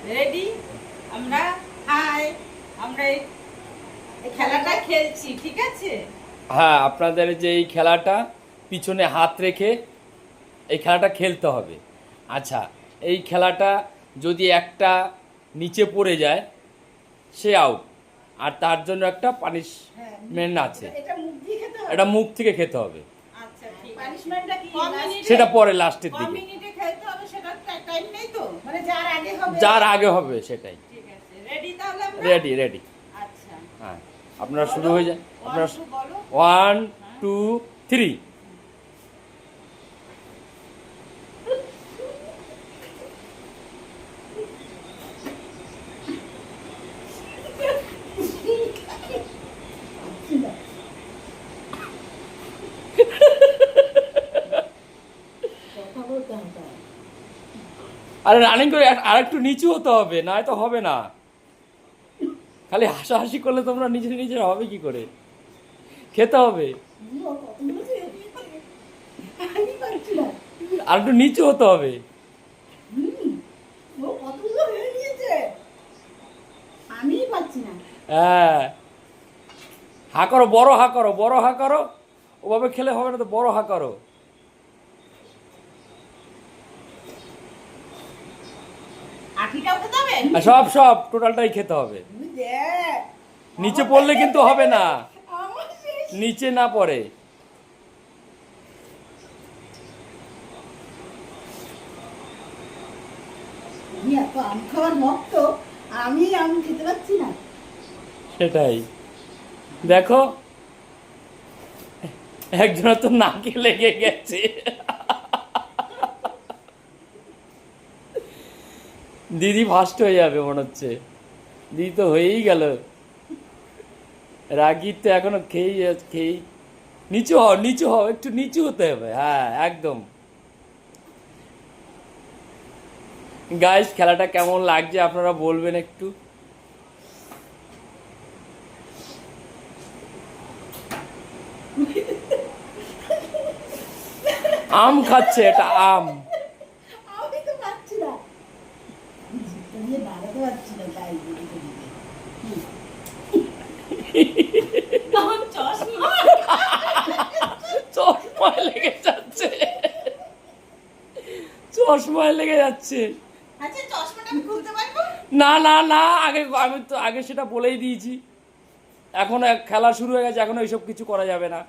Ready? আমরা high, আমরা এই খেলাটা খেলছি, ঠিক আছে? হ্যাঁ, আপনাদের যে এই খেলাটা পিছনে হাত রেখে এই খেলাটা খেলতে হবে। আচ্ছা, এই খেলাটা যদি একটা নিচে পড়ে যায় সে আউট, আর তার জন্য একটা পানিশমেন্ট আছে। এটা মুখ দিয়ে খেতে হবে। এটা মুখ থেকে খেতে হবে, আচ্ছা, ঠিক আছে। পানিশমেন্টটা কি? কম মিনিটে- সেটা পরে লাস্টের কম দিকে, মিনিটে খেলতে হবে, সেটা টাইম নেই তো? মানে যার আগে হবে। যার আগে হবে সেটাই। ঠিক আছে, রেডি তাহলে আমরা? Ready ready. আচ্ছা, হ্যাঁ, আপনারা শুরু হয়ে যায়। আপনারা 1, 2 বলো। 1 2 3। কথা বলতে হবে। আরে রানিং করে আরেকটু নিচু হতে হবে, না তো হবে না। খালি হাসাহাসি করলে তোমরা নিজে নিজের হবে কি করে? খেতে হবে, ও কতগুলো খেয়ে নিয়েছে। আমি পারছি না। আর একটু নিচু হতে হবে। ও কতগুলো খেয়ে নিয়েছে। আমিই পারছি না। হ্যাঁ, হা করো, বড় হা করো, বড় হা করো। ওভাবে খেলে হবে না তো, বড় হা করো। আঠিটাও খেতে হবে? আর সব সব টোটালটাই খেতে হবে। তুই দেখ। নিচে পড়লে কিন্তু হবে না, আমার শেষ। নিচে না পড়ে। আমি এত আম খাওয়ার ভক্ত, আমি আম খেতে পারছি না। সেটাই দেখো, একজনের তো নাকে লেগে গেছে। দিদি ফার্স্ট হয়ে যাবে মনে হচ্ছে। দিদি তো হয়েই গেল। রাগি তো এখনো খেয়েই নিচু হও, নিচু হও, একটু নিচু হতে হবে। হ্যাঁ, একদম। গাইস, খেলাটা কেমন লাগছে আপনারা বলবেন একটু। আম খাচ্ছে, এটা আম। আমি তো পারছি না। আমি জিভটা দিয়ে বাড়াতে পারছি না, তাই বলি তো দিদি। তখন চশমা। চশমায় লেগে যাচ্ছে, চশমায় লেগে যাচ্ছে। আচ্ছা, চশমাটা আমি খুলতে পারবো? না না না, আমি তো আগে সেটা বলেই দিয়েছি। এখন খেলা শুরু হয়ে গেছে, এখন এইসব কিছু করা যাবে না।